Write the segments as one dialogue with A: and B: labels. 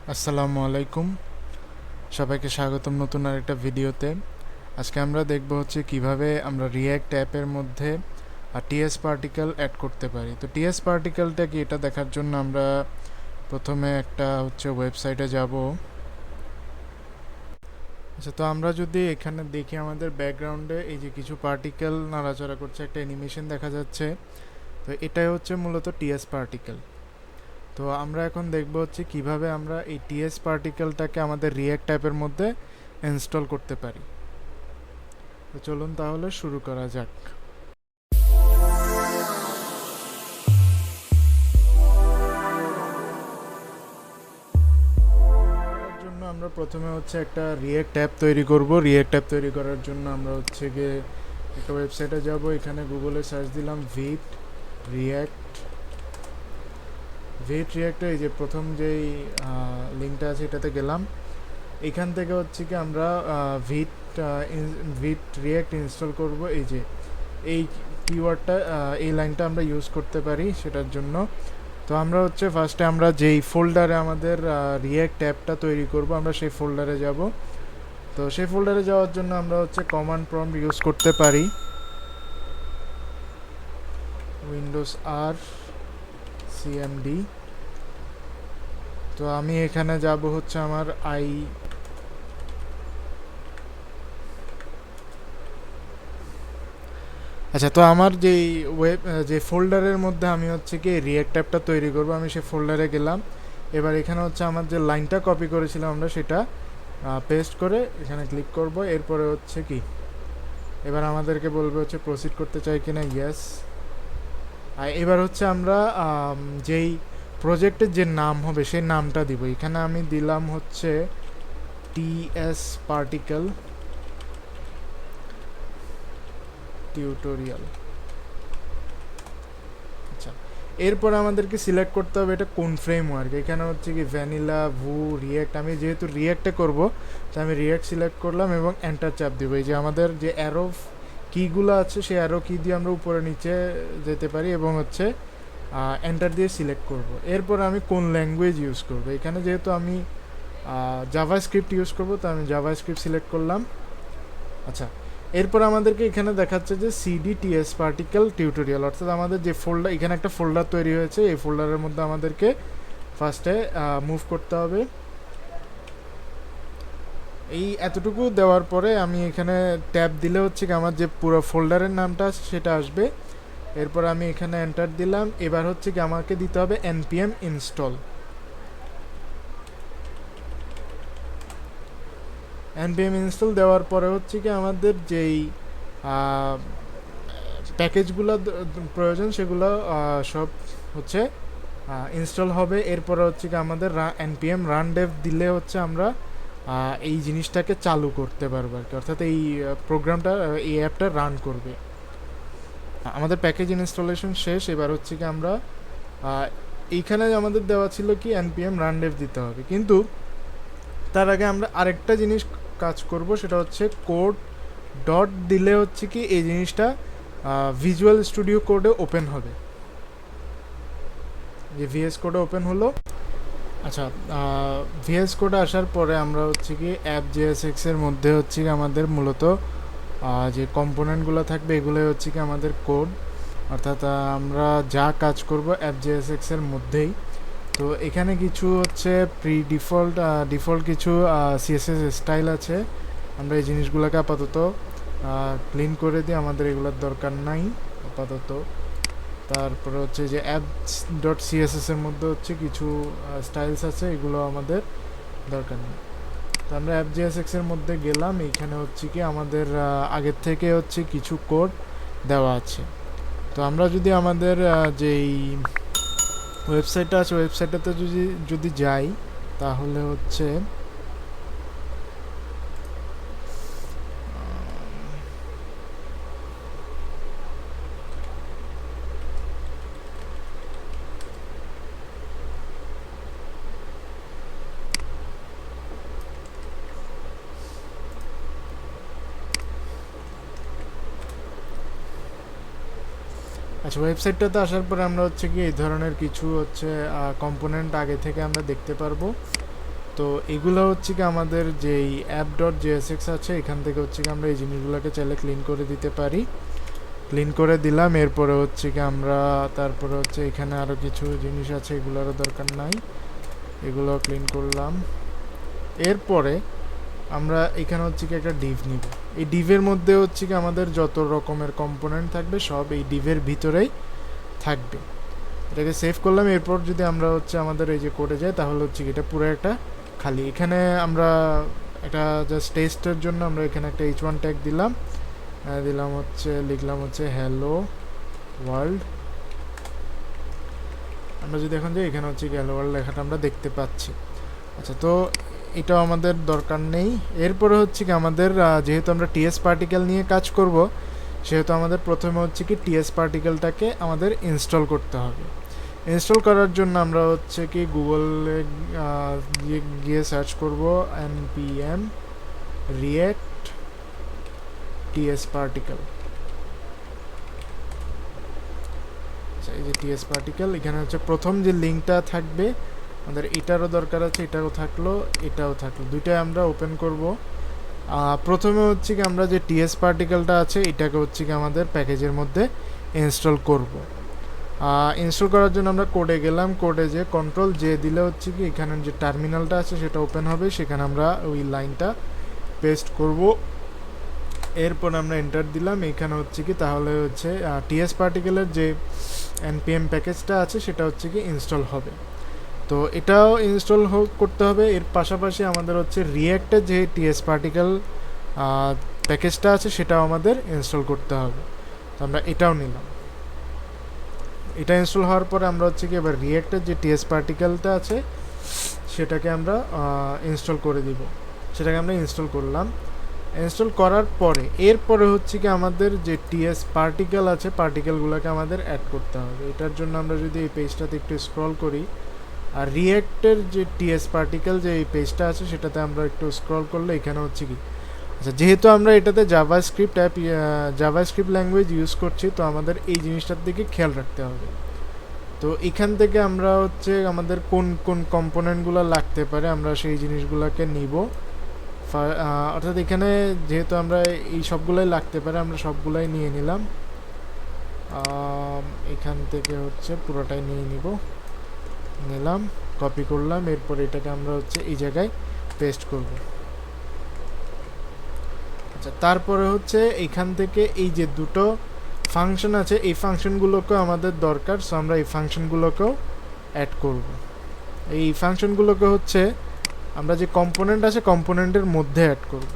A: আসসালামু আলাইকুম, সবাইকে স্বাগতম নতুন আরেকটা ভিডিওতে। আজকে আমরা দেখব হচ্ছে কিভাবে আমরা রিয়্যাক্ট অ্যাপের মধ্যে টিএস পার্টিকেল অ্যাড করতে পারি। তো টিএস পার্টিকেলটা কি, এটা দেখার জন্য আমরা প্রথমে একটা হচ্ছে ওয়েবসাইটে যাব। আচ্ছা, তো আমরা যদি এখানে দেখি আমাদের ব্যাকগ্রাউন্ডে এই যে কিছু পার্টিকেল নাড়াচাড়া করছে, একটা অ্যানিমেশন দেখা যাচ্ছে। তো এটাই হচ্ছে মূলত টিএস পার্টিকেল। তো আমরা এখন দেখব হচ্ছে কিভাবে আমরা এই টিএস পার্টিকেলটাকে আমাদের রিয়্যাক্ট অ্যাপের মধ্যে ইনস্টল করতে পারি। তো চলুন তাহলে শুরু করা যাক। করার জন্য আমরা প্রথমে হচ্ছে একটা রিয়্যাক্ট অ্যাপ তৈরি করব। রিয়্যাক্ট অ্যাপ তৈরি করার জন্য আমরা হচ্ছে গিয়ে একটা ওয়েবসাইটে যাব। এখানে গুগলে সার্চ দিলাম রিয়্যাক্ট রিয়্যাক্টে এই যে প্রথম যেই লিঙ্কটা আছে এটাতে গেলাম। এখান থেকে হচ্ছে কি আমরা ভিট রিয়্যাক্ট ইনস্টল করব। এই যে এই কিওয়ার্ডটা, এই লাইনটা আমরা ইউজ করতে পারি সেটার জন্য। তো আমরা হচ্ছে ফার্স্টে আমরা যেই ফোল্ডারে আমাদের রিয়্যাক্ট অ্যাপটা তৈরি করব, আমরা সেই ফোল্ডারে যাব। তো সেই ফোল্ডারে যাওয়ার জন্য আমরা হচ্ছে কমান্ড প্রম্পট ইউজ করতে পারি, উইন্ডোজ আর সিএমডি। তো আমি এখানে যাব হচ্ছে আমার আচ্ছা, তো আমার যেই যে ফোল্ডারের মধ্যে আমি হচ্ছে কি রিয়্যাক্ট অ্যাপটা তৈরি করব, আমি সেই ফোল্ডারে গেলাম। এবার এখানে হচ্ছে আমার যে লাইনটা কপি করেছিলাম আমরা সেটা পেস্ট করে এখানে ক্লিক করব। এরপরে হচ্ছে কি এবার আমাদেরকে বলবে হচ্ছে প্রসিড করতে চাই কিনা, ইয়েস। আর এবার হচ্ছে আমরা যেই প্রজেক্টের যে নাম হবে সেই নামটা দিব। এখানে আমি দিলাম হচ্ছে টিএস পার্টিকেল টিউটোরিয়াল। আচ্ছা, এরপর আমাদেরকে সিলেক্ট করতে হবে এটা কোন ফ্রেমওয়ার্ক। এখানে হচ্ছে কি ভ্যানিলা, ভু, রিয়্যাক্ট। আমি যেহেতু রিয়্যাক্টে করব তো আমি রিয়্যাক্ট সিলেক্ট করলাম এবং এন্টার চাপ দিব। এই যে আমাদের যে অ্যারো কিগুলো আছে সেই অ্যারো কি দিয়ে আমরা উপরে নিচে যেতে পারি এবং হচ্ছে এন্টার দিয়ে সিলেক্ট করব। এরপর আমি কোন ল্যাঙ্গুয়েজ ইউজ করব, এখানে যেহেতু আমি জাভা স্ক্রিপ্ট ইউজ করব তো আমি জাভা স্ক্রিপ্ট সিলেক্ট করলাম। আচ্ছা, এরপর আমাদেরকে এখানে দেখাচ্ছে যে সিডি টিএস পার্টিকেল টিউটোরিয়াল, অর্থাৎ আমাদের যে ফোল্ডার, এখানে একটা ফোল্ডার তৈরি হয়েছে, এই ফোল্ডারের মধ্যে আমাদেরকে ফার্স্টে মুভ করতে হবে। এই এতটুকু দেওয়ার পরে আমি এখানে ট্যাব দিলে হচ্ছে কি আমার যে পুরো ফোল্ডারের নামটা আছে সেটা আসবে। এরপর আমি এখানে এন্টার দিলাম। এবার হচ্ছে কি আমাকে দিতে হবে npm ইনস্টল। npm ইনস্টল দেওয়ার পরে হচ্ছে কি আমাদের যেই প্যাকেজগুলো প্রয়োজন সেগুলো সব হচ্ছে ইনস্টল হবে। এরপরে হচ্ছে কি আমাদের npm রান ডেভ দিলে হচ্ছে আমরা এই জিনিসটাকে চালু করতে পারবো আর কি, অর্থাৎ এই প্রোগ্রামটা, এই অ্যাপটা রান করবে। আমাদের প্যাকেজ ইনস্টলেশন শেষ। এবার হচ্ছে কি আমরা এইখানে আমাদের দেওয়া ছিল কি npm রান ডেভ দিতে হবে, কিন্তু তার আগে আমরা আরেকটা জিনিস কাজ করব, সেটা হচ্ছে কোড ডট দিলে হচ্ছে কি এই জিনিসটা ভিজুয়াল স্টুডিও কোডে ওপেন হবে। যে ভিএস কোডে ওপেন হলো। আচ্ছা, ভিএস কোডে আসার পরে আমরা হচ্ছে কি অ্যাপ জেএসএক্স এর মধ্যে হচ্ছে কি আমাদের মূলত যে কম্পোনেন্টগুলো থাকবে এগুলো হচ্ছে কি আমাদের কোড, অর্থাৎ আমরা যা কাজ করব অ্যাপ জেএসএক্স এর মধ্যেই। তো এখানে কিছু হচ্ছে ডিফল্ট কিছু সিএসএস স্টাইল আছে, আমরা এই জিনিসগুলোকে আপাতত ক্লিন করে দিই, আমাদের এগুলোর দরকার নাই আপাতত। তারপরে হচ্ছে যে অ্যাপস ডট সিএসএস এর মধ্যে হচ্ছে কিছু স্টাইলস আছে, এগুলো আমাদের দরকার নেই। তো আমরা অ্যাপ জেএসএক্স এর মধ্যে গেলাম। এইখানে হচ্ছে কি আমাদের আগের থেকে হচ্ছে কিছু কোড দেওয়া আছে। তো আমরা যদি আমাদের যেই ওয়েবসাইটটা আছে ওয়েবসাইটটাতে যদি যাই তাহলে হচ্ছে আচ্ছা, ওয়েবসাইটটাতে আসার পরে আমরা হচ্ছে কি এই ধরনের কিছু হচ্ছে কম্পোনেন্ট আগে থেকে আমরা দেখতে পারবো। তো এগুলো হচ্ছে কি আমাদের যেই app.jsx আছে এখান থেকে হচ্ছে কি আমরা এই জিনিসগুলোকে চাইলে ক্লিন করে দিতে পারি। ক্লিন করে দিলাম। এরপরে হচ্ছে কি আমরা তারপরে হচ্ছে এখানে আরও কিছু জিনিস আছে, এগুলোরও দরকার নাই, এগুলো ক্লিন করলাম। এরপরে আমরা এখানে হচ্ছে কি একটা ডিভ নিব। এই ডিভের মধ্যে হচ্ছে কি আমাদের যত রকমের কম্পোনেন্ট থাকবে সব এই ডিভের ভিতরেই থাকবে। এটাকে সেভ করলাম। এরপর যদি আমরা হচ্ছে আমাদের এই যে কোডে যাই তাহলে হচ্ছে কি এটা পুরো একটা খালি। এখানে আমরা একটা জাস্ট টেস্টের জন্য আমরা এখানে একটা h1 ট্যাগ দিলাম, দিলাম হচ্ছে লিখলাম হচ্ছে হ্যালো ওয়ার্ল্ড। আমরা যদি এখন যাই এখানে হচ্ছে হ্যালো ওয়ার্ল্ড লেখাটা আমরা দেখতে পাচ্ছি। আচ্ছা, তো এটাও আমাদের দরকার নেই। এরপরে হচ্ছে কি আমাদের যেহেতু আমরা টিএস পার্টিকেল নিয়ে কাজ করব সেহেতু আমাদের প্রথমে হচ্ছে কি টিএস পার্টিকেলটাকে আমাদের ইনস্টল করতে হবে। ইনস্টল করার জন্য আমরা হচ্ছে কি গুগলে গিয়ে সার্চ করব npm react TSParticle। আচ্ছা, এই যে TSParticle, এখানে হচ্ছে প্রথম যে লিঙ্কটা থাকবে আমাদের এটারও দরকার আছে, এটাও থাকলো, এটাও থাকলো, দুইটাই আমরা ওপেন করব। প্রথমে হচ্ছে কি আমরা যে TSParticleটা আছে এটাকে হচ্ছে কি আমাদের প্যাকেজের মধ্যে ইনস্টল করব। ইনস্টল করার জন্য আমরা কোডে গেলাম, কোডে যে কন্ট্রোল জে দিলে হচ্ছে কি এখানে যে টার্মিনালটা আছে সেটা ওপেন হবে, সেখানে আমরা ওই লাইনটা পেস্ট করব। এরপর আমরা এন্টার দিলাম। এখানে হচ্ছে কি তাহলে হচ্ছে TSParticleর যে npm প্যাকেজটা আছে সেটা হচ্ছে কি ইনস্টল হবে। তো এটাও ইনস্টল করতে হবে। এর পাশাপাশি আমাদের হচ্ছে রিয়্যাক্টের যে TSParticle প্যাকেজটা আছে সেটাও আমাদের ইনস্টল করতে হবে। তো আমরা এটাও নিলাম। এটা ইনস্টল হওয়ার পরে আমরা হচ্ছে কি এবার রিয়্যাক্টের যে TSParticleটা আছে সেটাকে আমরা ইনস্টল করে দিব। সেটাকে আমরা ইনস্টল করলাম। ইনস্টল করার পরে এরপরে হচ্ছে কি আমাদের যে TSParticle আছে পার্টিকেলগুলোকে আমাদের অ্যাড করতে হবে। এটার জন্য আমরা যদি এই পেজটাতে একটু স্ক্রল করি, আর রিয়্যাক্টের যে TSParticle যে এই পেজটা আছে সেটাতে আমরা একটু স্ক্রল করলে এখানে হচ্ছে কি, আচ্ছা যেহেতু আমরা এটাতে জাভাস্ক্রিপ্ট ল্যাঙ্গুয়েজ ইউজ করছি তো আমাদের এই জিনিসটার দিকে খেয়াল রাখতে হবে। তো এখান থেকে আমরা হচ্ছে আমাদের কোন কোন কম্পোনেন্টগুলো লাগতে পারে আমরা সেই জিনিসগুলোকে নিব। অর্থাৎ এখানে যেহেতু আমরা এই সবগুলোই লাগতে পারে আমরা সবগুলাই নিয়ে নিলাম। এখান থেকে হচ্ছে পুরোটাই নিলাম, কপি করলাম। এরপর এটাকে আমরা হচ্ছে এই জায়গায় পেস্ট করব। আচ্ছা, তারপরে হচ্ছে এখান থেকে এই যে দুটো ফাংশন আছে এই ফাংশনগুলোকেও আমাদের দরকার, সো আমরা এই ফাংশনগুলোকেও অ্যাড করব। এই ফাংশনগুলোকে হচ্ছে আমরা যে কম্পোনেন্ট আছে কম্পোনেন্টের মধ্যে অ্যাড করব।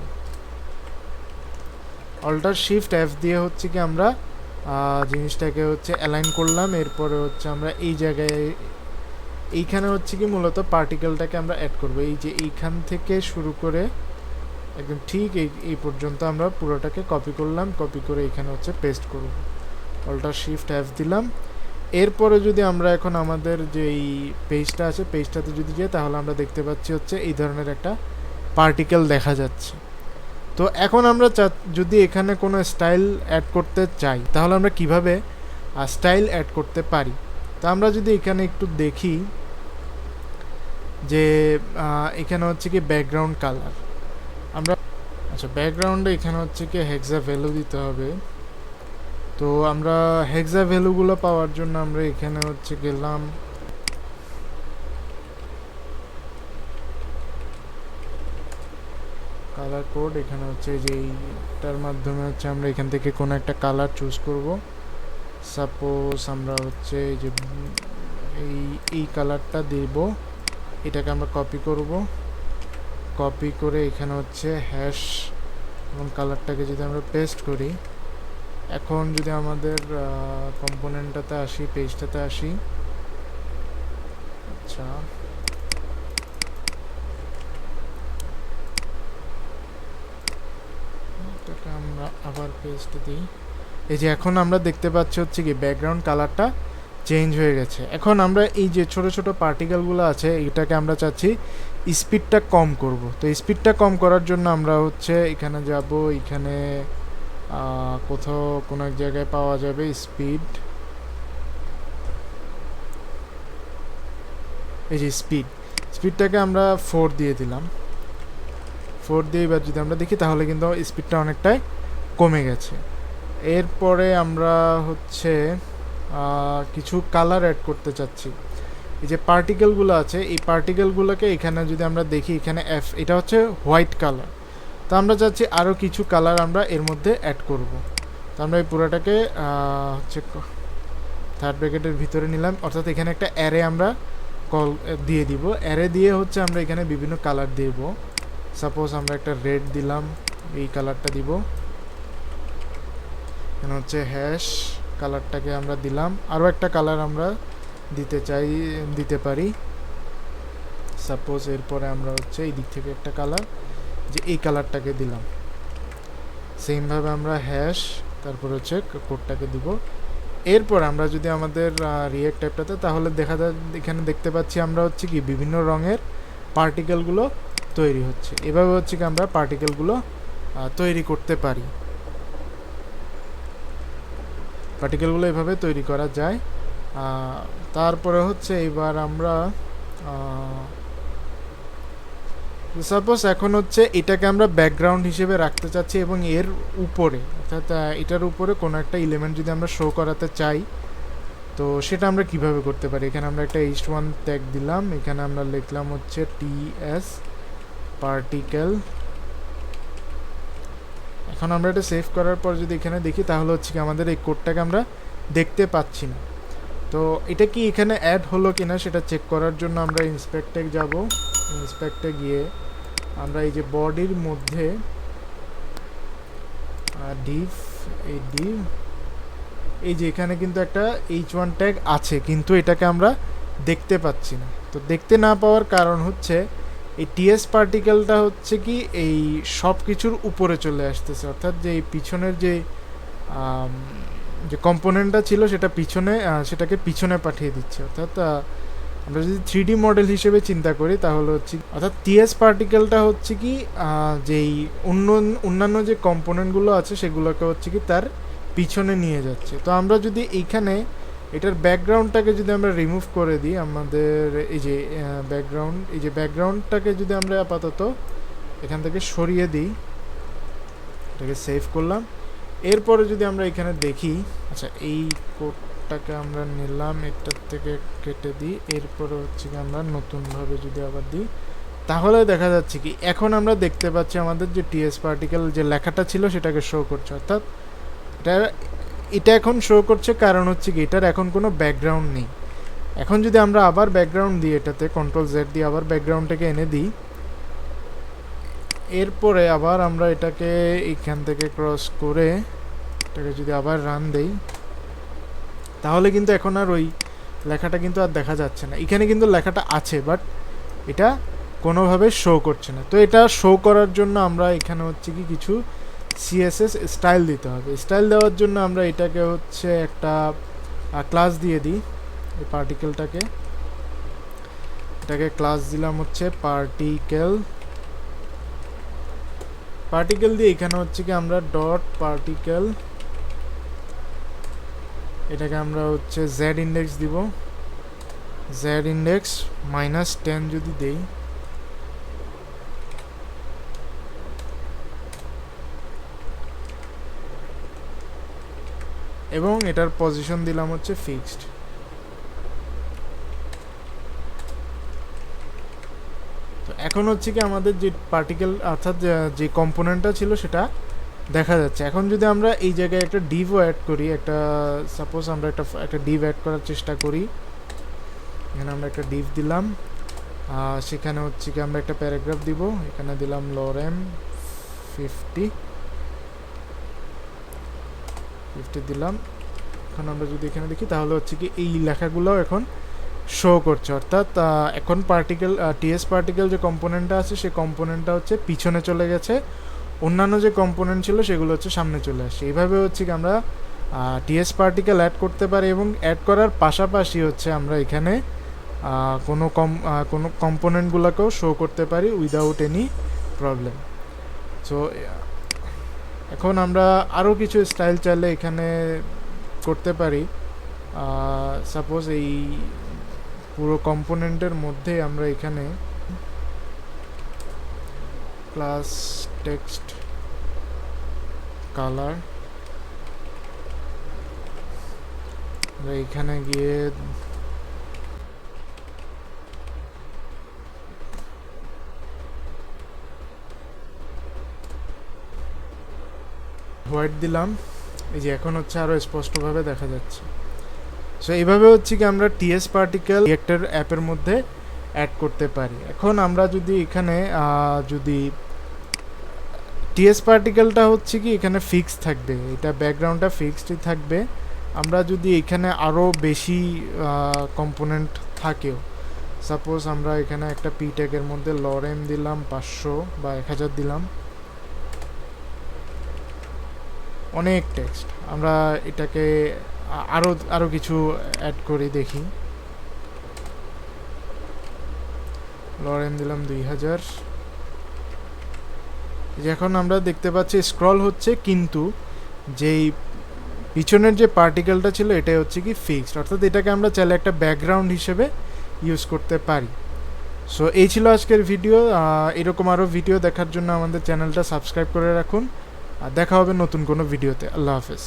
A: অল্টার শিফট এফ দিয়ে হচ্ছে কি আমরা জিনিসটাকে হচ্ছে অ্যালাইন করলাম। এরপরে হচ্ছে আমরা এই জায়গায় এইখানে হচ্ছে কি মূলত পার্টিকেলটাকে আমরা অ্যাড করব। এই যে এইখান থেকে শুরু করে একদম ঠিক এই পর্যন্ত আমরা পুরোটাকে কপি করলাম, কপি করে এখানে হচ্ছে পেস্ট করব। অল্টার শিফট এফ দিলাম। এরপরে যদি আমরা এখন আমাদের যে এই পেজটা আছে পেজটাতে যদি যাই তাহলে আমরা দেখতে পাচ্ছি হচ্ছে এই ধরনের একটা পার্টিকেল দেখা যাচ্ছে। তো এখন আমরা যদি এখানে কোনো স্টাইল অ্যাড করতে চাই তাহলে আমরা কিভাবে স্টাইল অ্যাড করতে পারি। তো আমরা যদি এখানে একটু দেখি যে এখানে হচ্ছে কি ব্যাকগ্রাউন্ড কালার আমরা, আচ্ছা ব্যাকগ্রাউন্ডে এখানে হচ্ছে কি হেক্সা ভ্যালু দিতে হবে। তো আমরা হেক্সা ভ্যালুগুলো পাওয়ার জন্য আমরা এখানে হচ্ছে গেলাম, কালার কোড, এখানে হচ্ছে যে এইটার মাধ্যমে হচ্ছে আমরা এখান থেকে কোনো একটা কালার চুজ করব। সাপোজ আমরা হচ্ছে এই যে এই কালারটা দেব, এটাকে আমরা কপি করব। কপি করে এখানে হচ্ছে হ্যাশ এবং কালারটাকে যদি আমরা পেস্ট করি, এখন যদি আমাদের কম্পোনেন্টটাতে আসি, পেজটাতে আসি, আচ্ছা এটাকে আমরা আবার পেস্ট দিই। এই যে এখন আমরা দেখতে পাচ্ছি হচ্ছে কি ব্যাকগ্রাউন্ড কালারটা চেঞ্জ হয়ে গেছে। এখন আমরা এই যে ছোট ছোট পার্টিকেলগুলো আছে এটাকে আমরা চাচ্ছি স্পিডটা কম করব। তো স্পিডটা কম করার জন্য আমরা হচ্ছে এখানে যাব, এখানে কোথাও কোনো এক জায়গায় পাওয়া যাবে স্পিড, এই যে স্পিডটাকে আমরা 4 দিয়ে দিলাম। 4 দিয়ে এবার যদি আমরা দেখি তাহলে কিন্তু স্পিডটা অনেকটাই কমে গেছে। এরপরে আমরা হচ্ছে কিছু কালার অ্যাড করতে চাচ্ছি। এই যে পার্টিকেলগুলো আছে, এই পার্টিকেলগুলোকে এখানে যদি আমরা দেখি, এখানে এটা হচ্ছে হোয়াইট কালার। তো আমরা চাচ্ছি আরও কিছু কালার আমরা এর মধ্যে অ্যাড করব। তো আমরা এই পুরোটাকে হচ্ছে থার্ড ব্র্যাকেটের ভিতরে নিলাম, অর্থাৎ এখানে একটা অ্যারে আমরা কল দিয়ে দিব। অ্যারে দিয়ে হচ্ছে আমরা এখানে বিভিন্ন কালার দেব। সাপোজ আমরা একটা রেড দিলাম, এই কালারটা দিব। এখানে হচ্ছে হ্যাশ কালারটাকে আমরা দিলাম। আরও একটা কালার আমরা দিতে পারি। সাপোজ এরপরে আমরা হচ্ছে এই দিক থেকে একটা কালার, যে এই কালারটাকে দিলাম। সেমভাবে আমরা হ্যাশ তারপর হচ্ছে কোডটাকে দিব। এরপর আমরা যদি আমাদের রিঅ্যাক্ট অ্যাপটাতে, তাহলে দেখা যায় এখানে দেখতে পাচ্ছি আমরা হচ্ছে কি বিভিন্ন রঙের পার্টিকেলগুলো তৈরি হচ্ছে। এভাবে হচ্ছে কি আমরা পার্টিকেলগুলো তৈরি করতে পারি। পার্টিকেলগুলো এভাবে তৈরি করা যায়। তারপরে হচ্ছে এবার আমরা সাপোজ এখন হচ্ছে এটাকে আমরা ব্যাকগ্রাউন্ড হিসেবে রাখতে চাচ্ছি, এবং এর উপরে অর্থাৎ এটার উপরে কোনো একটা এলিমেন্ট যদি আমরা শো করাতে চাই, তো সেটা আমরা কিভাবে করতে পারি। এখানে আমরা একটা h1 ট্যাগ দিলাম, এখানে আমরা লিখলাম হচ্ছে TSParticle। এখন আমরা এটা সেভ করার পর যদি এখানে দেখি, তাহলে হচ্ছে কি আমাদের এই কোডটাকে আমরা দেখতে পাচ্ছি না। তো এটা কি এখানে অ্যাড হলো কিনা সেটা চেক করার জন্য আমরা ইন্সপেক্টে যাব। ইন্সপেক্টে গিয়ে আমরা এই যে বডির মধ্যে ডিভ, এই যে এখানে কিন্তু একটা h1 ট্যাগ আছে, কিন্তু এটাকে আমরা দেখতে পাচ্ছি না। তো দেখতে না পাওয়ার কারণ হচ্ছে এই টিএস পার্টিকেলটা হচ্ছে কি এই সব কিছুর উপরে চলে আসতেছে, অর্থাৎ যে এই পিছনের যে কম্পোনেন্টটা ছিল সেটা সেটাকে পিছনে পাঠিয়ে দিচ্ছে। অর্থাৎ আমরা যদি 3D মডেল হিসেবে চিন্তা করি, তাহলে হচ্ছে অর্থাৎ টিএস পার্টিকেলটা হচ্ছে কি যেই অন্যান্য যে কম্পোনেন্টগুলো আছে সেগুলোকে হচ্ছে কি তার পিছনে নিয়ে যাচ্ছে। তো আমরা যদি এইখানে এটার ব্যাকগ্রাউন্ডটাকে যদি আমরা রিমুভ করে দিই, আমাদের এই যে ব্যাকগ্রাউন্ডটাকে যদি আমরা আপাতত এখান থেকে সরিয়ে দিই, এটাকে সেভ করলাম। এরপরে যদি আমরা এখানে দেখি, আচ্ছা এই কোডটাকে আমরা নিলাম, এটার থেকে কেটে দিই। এরপরে হচ্ছে কি আমরা নতুনভাবে যদি আবার দিই, তাহলে দেখা যাচ্ছে কি এখন আমরা দেখতে পাচ্ছি আমাদের যে টিএস পার্টিকেল যে লেখাটা ছিল সেটাকে শো করছে। অর্থাৎ এটা এখন শো করছে, কারণ হচ্ছে কি এটার এখন কোনো ব্যাকগ্রাউন্ড নেই। এখন যদি আমরা আবার ব্যাকগ্রাউন্ড দিই, এটাতে Ctrl+Z দিয়ে আবার ব্যাকগ্রাউন্ডটাকে এনে দিই, এরপরে আবার আমরা এটাকে এখান থেকে ক্রস করে এটাকে যদি আবার রান দেই, তাহলে কিন্তু এখন আর ওই লেখাটা কিন্তু আর দেখা যাচ্ছে না। এখানে কিন্তু লেখাটা আছে, বাট এটা কোনোভাবে শো করছে না। তো এটা শো করার জন্য আমরা এখানে হচ্ছে কি কিছু সিএসএস স্টাইল দিতে হবে। স্টাইল দেওয়ার জন্য আমরা এটাকে হচ্ছে একটা ক্লাস দিয়ে দিই, এই পার্টিকেলটাকে। এটাকে ক্লাস দিলাম হচ্ছে পার্টিকেল দিয়ে এখানে হচ্ছে কি আমরা ডট পার্টিকেল, এটাকে আমরা হচ্ছে জেড ইন্ডেক্স দিব। জেড ইন্ডেক্স -10 যদি দেই, এবং এটার পজিশন দিলাম হচ্ছে ফিক্সড। তো এখন হচ্ছে কি আমাদের যে পার্টিকেল অর্থাৎ যে কম্পোনেন্টটা ছিল সেটা দেখা যাচ্ছে। এখন যদি আমরা এই জায়গায় একটা ডিভও অ্যাড করি, সাপোজ আমরা একটা ডিভ অ্যাড করার চেষ্টা করি, এখানে আমরা একটা ডিভ দিলাম, সেখানে হচ্ছে কি আমরা একটা প্যারাগ্রাফ দিব, এখানে দিলাম lorem 50 দিলাম। এখন আমরা যদি এখানে দেখি, তাহলে হচ্ছে কি এই লেখাগুলো এখন শো করছে। অর্থাৎ এখন টিএস পার্টিকেল যে কম্পোনেন্টটা আছে সেই কম্পোনেন্টটা হচ্ছে পিছনে চলে গেছে, অন্যান্য যে কম্পোনেন্ট ছিল সেগুলো হচ্ছে সামনে চলে আসছে। এইভাবে হচ্ছে কি আমরা টিএস পার্টিকেল অ্যাড করতে পারি, এবং অ্যাড করার পাশাপাশি হচ্ছে আমরা এখানে কোনো কম্পোনেন্টগুলোকেও শো করতে পারি উইদাউট এনি প্রবলেম। সো এখন আমরা আরও কিছু স্টাইল চাইলে এখানে করতে পারি। সাপোজ এই পুরো কম্পোনেন্টের মধ্যে আমরা এখানে ক্লাস টেক্সট কালার আমরা এখানে গিয়ে হোয়াইট দিলাম, এই যে এখন হচ্ছে আরো স্পষ্টভাবে দেখা যাচ্ছে। সো এইভাবে হচ্ছে কি আমরা টিএস পার্টিকেল রিঅ্যাক্টের অ্যাপের মধ্যে অ্যাড করতে পারি। এখন আমরা যদি এখানে যদি টিএস পার্টিকেলটা হচ্ছে কি এখানে ফিক্স থাকবে, এটা ব্যাকগ্রাউন্ডটা ফিক্সডই থাকবে। আমরা যদি এখানে আরও বেশি কম্পোনেন্ট থাকেও, সাপোজ আমরা এখানে একটা পি ট্যাগের মধ্যে লরেম দিলাম 500 বা 1000 দিলাম, অনেক টেক্সট, আমরা এটাকে আরও কিছু অ্যাড করি দেখি। লরেম দিলাম 2000। এখন আমরা দেখতে পাচ্ছি স্ক্রল হচ্ছে, কিন্তু যেই পিছনের যে পার্টিকেলটা ছিল এটাই হচ্ছে কি ফিক্সড, অর্থাৎ এটাকে আমরা চাইলে একটা ব্যাকগ্রাউন্ড হিসেবে ইউজ করতে পারি। সো এই ছিল আজকের ভিডিও। এরকম আরও ভিডিও দেখার জন্য আমাদের চ্যানেলটা সাবস্ক্রাইব করে রাখুন, আর দেখা হবে নতুন কোনো ভিডিওতে। আল্লাহ হাফেজ।